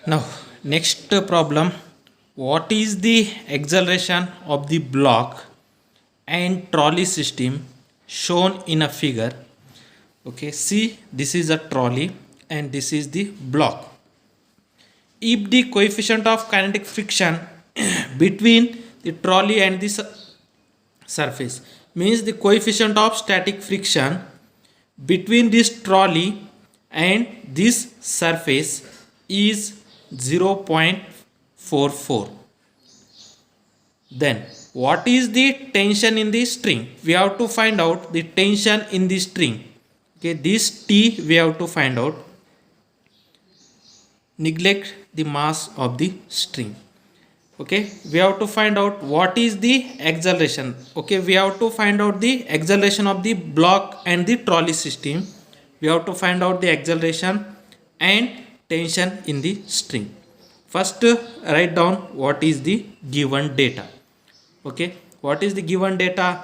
Now, next problem. What is the acceleration of the block and trolley system shown in a figure? Okay, see, this is a trolley and this is the block. If the coefficient of kinetic friction between the trolley and the surface means the coefficient of static friction between this trolley and this surface is 0.44, then what is the tension in the string? We have to find out the tension in the string. Okay, this T we have to find out. Neglect the mass of the string. Okay, we have to find out what is the acceleration. Okay, we have to find out the acceleration of the block and the trolley system. We have to find out the acceleration and tension in the string. First, write down what is the given data. Okay, what is the given data?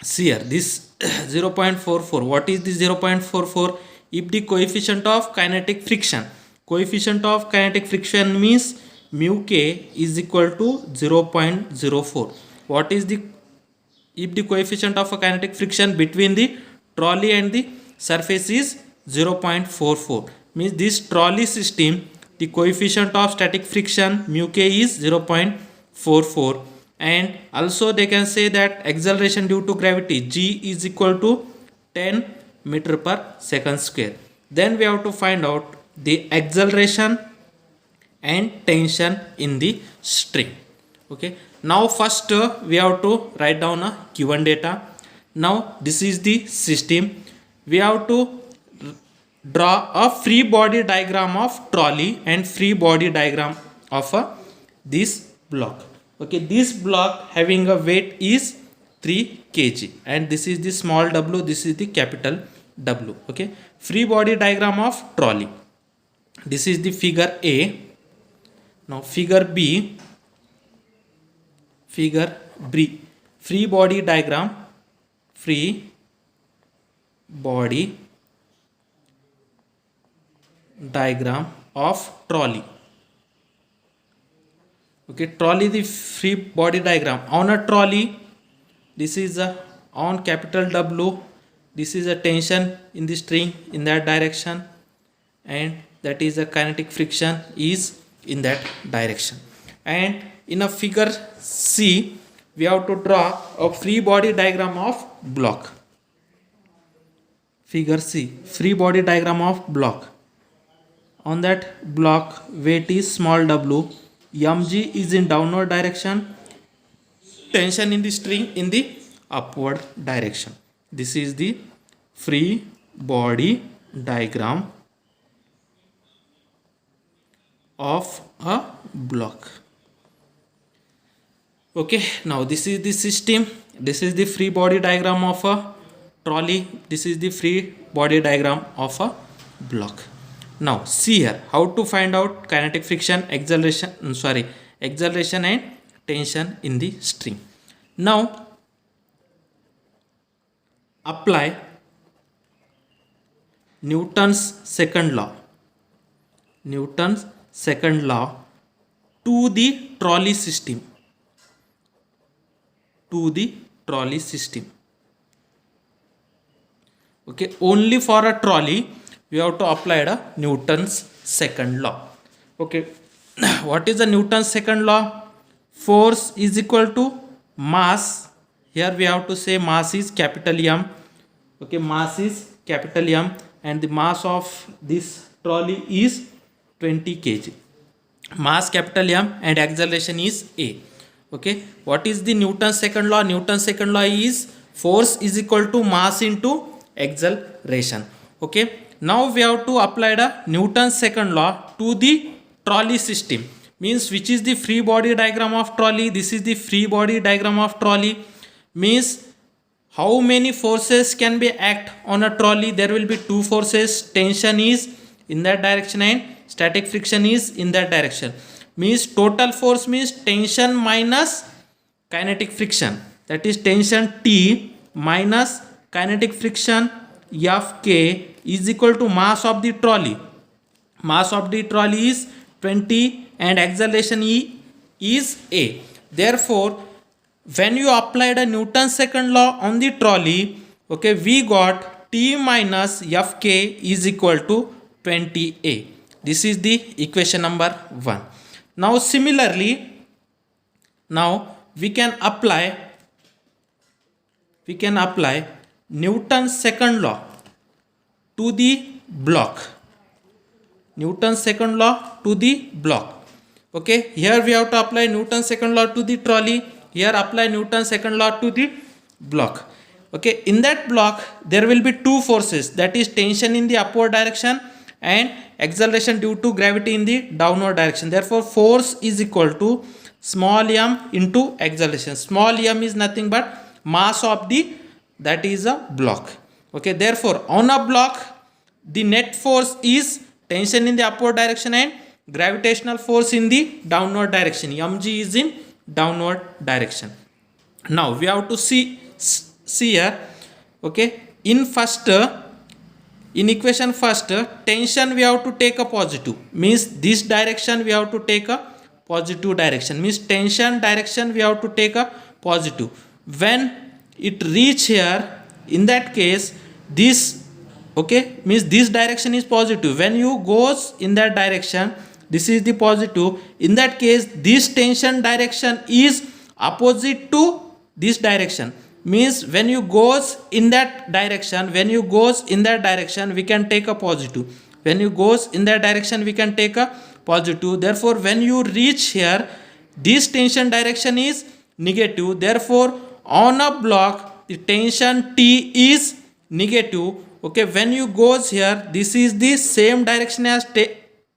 See here, this 0.44. What is the 0.44? If the coefficient of kinetic friction means mu k is equal to 0.04. What is the, if the coefficient of a kinetic friction between the trolley and the surface is 0.44, means this trolley system, the coefficient of static friction mu k is 0.44, and also they can say that acceleration due to gravity g is equal to 10 meter per second square. Then we have to find out the acceleration and tension in the string. Okay, now first we have to write down a given data. Now this is the system. We have to draw a free body diagram of trolley and free body diagram of this block. Okay, this block having a weight is 3 kg and this is the small w, this is the capital W. Okay, free body diagram of trolley. This is the figure A. Now figure B, free body diagram of trolley. Okay, trolley, the free body diagram. On a trolley, this is on capital W, this is a tension in the string in that direction, and that is the kinetic friction is in that direction. And in a figure C, we have to draw a free body diagram of block. Figure C, free body diagram of block. On that block, weight is small w, mg is in downward direction, tension in the string in the upward direction. This is the free body diagram of a block. Okay, now this is the system, this is the free body diagram of a trolley, this is the free body diagram of a block. Now see here how to find out kinetic friction, acceleration and tension in the string. Now apply Newton's second law to the trolley system. Okay, only for a trolley we have to apply the Newton's second law. Okay, what is the Newton's second law? Force is equal to mass. Here we have to say mass is capital M. Okay, mass is capital M and the mass of this trolley is 20 kg. Mass capital M and acceleration is A. Okay, what is the Newton's second law? Newton's second law is force is equal to mass into acceleration. Okay, now we have to apply the Newton's second law to the trolley system, means which is the free body diagram of trolley. This is the free body diagram of trolley, means how many forces can be act on a trolley. There will be two forces, tension is in that direction and static friction is in that direction. Means total force means tension minus kinetic friction, that is tension T minus kinetic friction Fk is equal to mass of the trolley. Mass of the trolley is 20 and acceleration E is A. Therefore, when you applied a Newton's second law on the trolley, okay, we got T minus Fk is equal to 20A. This is the equation number 1. Now similarly, now we can apply Newton's second law to the block. Newton's second law to the block. Okay, here we have to apply Newton's second law to the trolley. Here apply Newton's second law to the block. Okay, in that block there will be two forces, that is tension in the upward direction and acceleration due to gravity in the downward direction. Therefore, force is equal to small m into acceleration. Small m is nothing but mass of the, that is a block. Okay, therefore on a block the net force is tension in the upward direction and gravitational force in the downward direction. Mg is in downward direction. Now we have to see here, okay, in equation first, tension we have to take a positive, means this direction we have to take a positive direction, means tension direction we have to take a positive. When it reach here, in that case this, okay, means this direction is positive. When you goes in that direction, this is the positive. In that case this tension direction is opposite to this direction, means when you goes in that direction, we can take a positive. When you goes in that direction, we can take a positive. Therefore when you reach here, this tension direction is negative. Therefore on a block the tension T is negative. Okay, when you goes here, this is the same direction as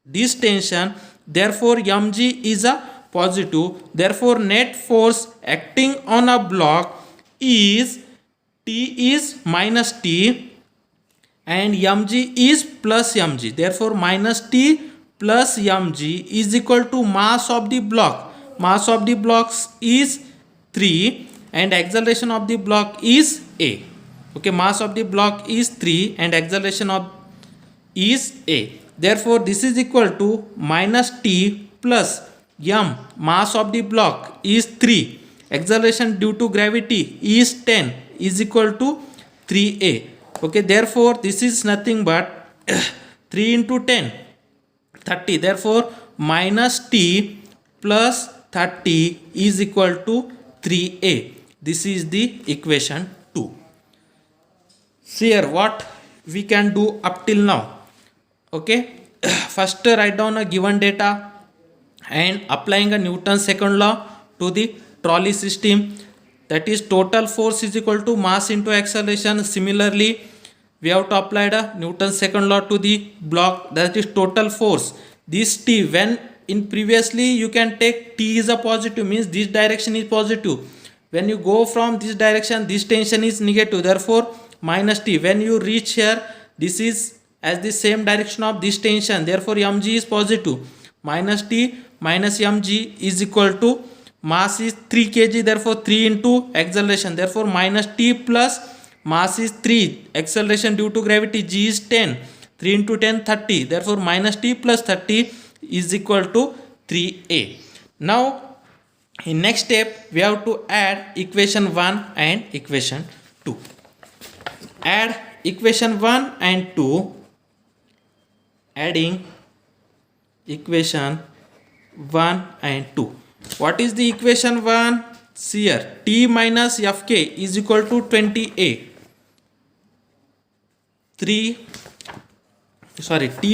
this tension. Therefore Mg is a positive. Therefore net force acting on a block is T is minus T and Mg is plus Mg. Therefore minus T plus Mg is equal to mass of the block. Mass of the blocks is 3 and acceleration of the block is A. Okay, mass of the block is 3 and acceleration of is A. Therefore this is equal to minus T plus M. Mass of the block is 3. Acceleration due to gravity is 10 is equal to 3A. Okay, therefore this is nothing but 3 into 10, 30. Therefore minus T plus 30 is equal to 3A. This is the equation 2. See here what we can do up till now. Okay, first write down a given data and applying a Newton's second law to the trolley system, that is total force is equal to mass into acceleration. Similarly we have to apply the Newton's second law to the block, that is total force. This T, when in previously you can take T is a positive, means this direction is positive. When you go from this direction, this tension is negative. Therefore minus T. When you reach here, this is as the same direction of this tension. Therefore Mg is positive. Minus T minus Mg is equal to mass is 3 kg. Therefore 3 into acceleration. Therefore minus T plus mass is 3. Acceleration due to gravity G is 10. 3 into 10, 30. Therefore minus T plus 30 is equal to 3A. Now in next step we have to add equation 1 and equation 2. Add equation 1 and 2. Adding equation 1 and 2. What is the equation 1? See here, T minus Fk is equal to 20A. T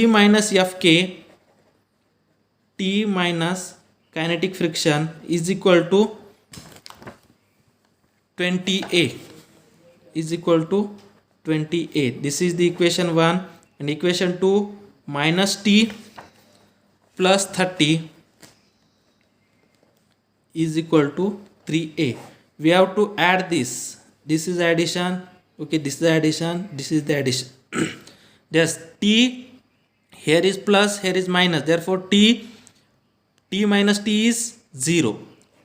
minus Fk, T minus kinetic friction is equal to 20A. Is equal to 20A. This is the equation 1. And equation 2, minus T plus 30 is equal to 3A. We have to add this. This is addition. Okay, this is addition. This is the addition. Yes, T here is plus, here is minus. Therefore T minus T is 0.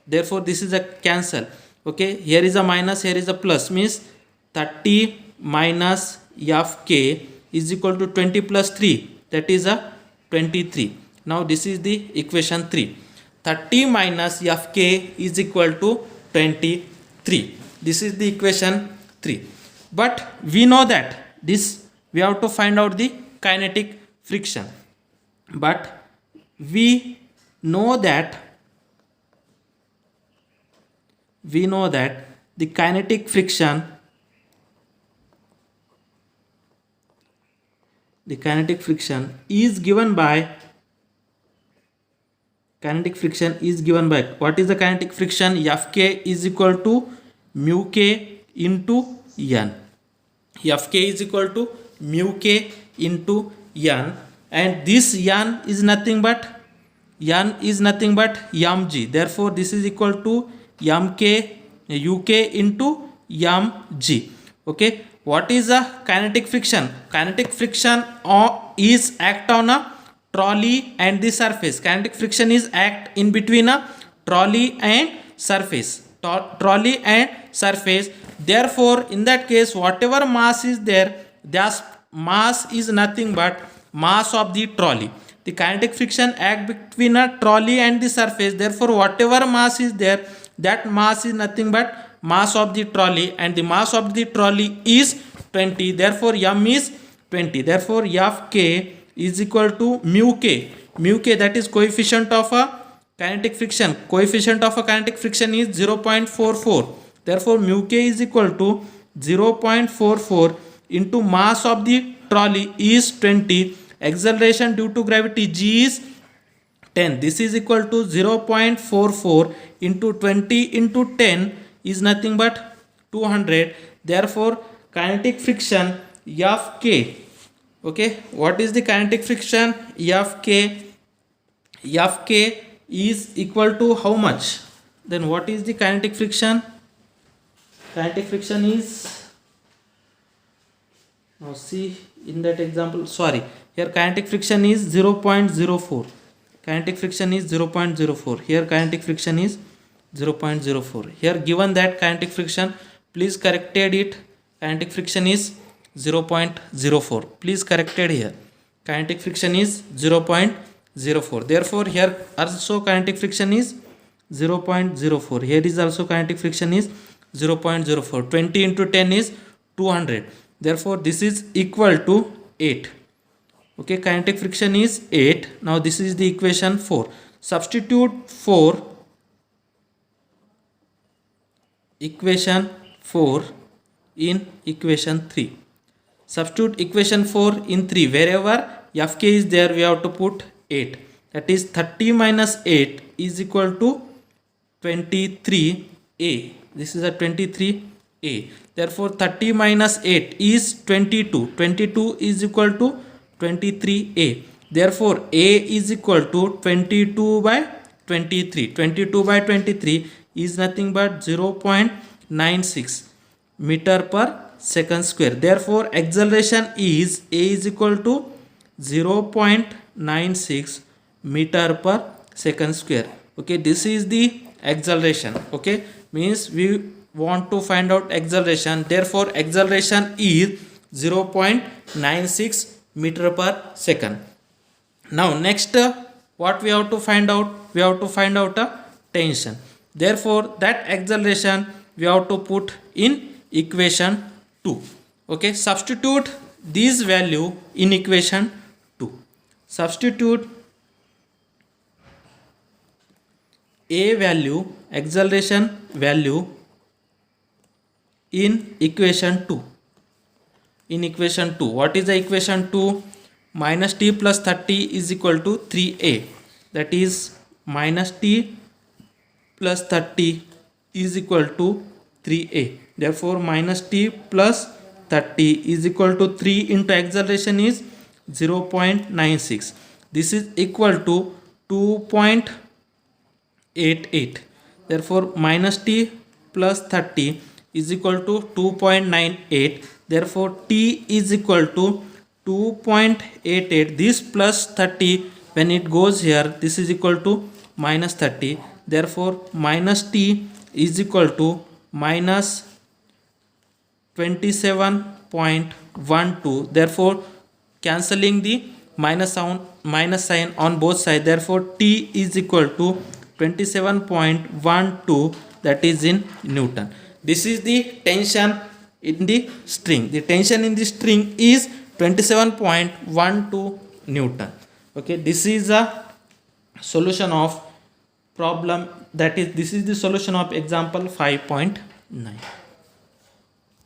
Therefore this is a cancel. Okay, here is a minus, here is a plus, means 30 minus Fk is equal to 20 plus 3, that is a 23. Now this is the equation 3. 30 minus Fk is equal to 23. This is the equation 3. But we know that this we have to find out the kinetic friction. But we know that the kinetic friction is given by what is the kinetic friction? Fk is equal to mu k into n. Fk is equal to mu k into n, and this n is nothing but mg. Therefore this is equal to mk uk into mg. Okay, what is the kinetic friction? Kinetic friction is act on a trolley and the surface. Kinetic friction is act in between a trolley and surface. Therefore in that case, whatever mass is there, that mass is nothing but mass of the trolley. The kinetic friction act between a trolley and the surface. Therefore whatever mass is there, that mass is nothing but mass of the trolley, and the mass of the trolley is 20. Therefore m is 20. Therefore Fk is equal to mu k, that is coefficient of a kinetic friction. Coefficient of a kinetic friction is 0.44. Therefore mu k is equal to 0.44 into mass of the trolley is 20. Acceleration due to gravity g is 10. This is equal to 0.44 into 20 into 10 is nothing but 200. Therefore kinetic friction Fk, okay, what is the kinetic friction? Fk is equal to how much? Then what is the kinetic friction? Kinetic friction is, now see in that example, sorry, here kinetic friction is 0.04. Kinetic friction is 0.04. Here kinetic friction is 0.04. Here given that kinetic friction, please corrected it. Kinetic friction is 0.04. Please corrected here. Kinetic friction is 0.04. Therefore here also kinetic friction is 0.04. Here is also kinetic friction is 0.04. 20 into 10 is 200. Therefore this is equal to 8. Okay, kinetic friction is 8. Now this is the equation 4. Substitute equation 4 in equation 3. Substitute equation 4 in 3. Wherever Fk is there, we have to put 8. That is 30 minus 8 is equal to 23a. This is a 23a. Therefore 30 minus 8 is 22. 22 is equal to 23a. Therefore a is equal to 22 by 23. 22 by 23 is nothing but 0.96 meter per second square. Therefore acceleration is a is equal to 0.96 meter per second square. Okay, this is the acceleration. Okay, means we want to find out acceleration. Therefore acceleration is 0.96 meter per second. Now next what we have to find out? We have to find out a tension. Therefore that acceleration we have to put in equation 2. Okay, substitute this value in equation 2. Substitute a value, acceleration value in equation 2. In equation 2, what is the equation 2? Minus t plus 30 is equal to 3a. That is minus t plus 30 is equal to 3a. Therefore minus t plus 30 is equal to 3 into acceleration is 0.96. This is equal to 2.88. Therefore minus t plus 30 is equal to 2.98. Therefore t is equal to 2.88. This plus 30, when it goes here, this is equal to minus 30. Therefore minus t is equal to minus 27.12. Therefore cancelling the minus sign on both sides. Therefore T is equal to 27.12, that is in Newton. This is the tension in the string. The tension in the string is 27.12 Newton. Okay, this is a solution of problem, that is, this is the solution of example 5.9.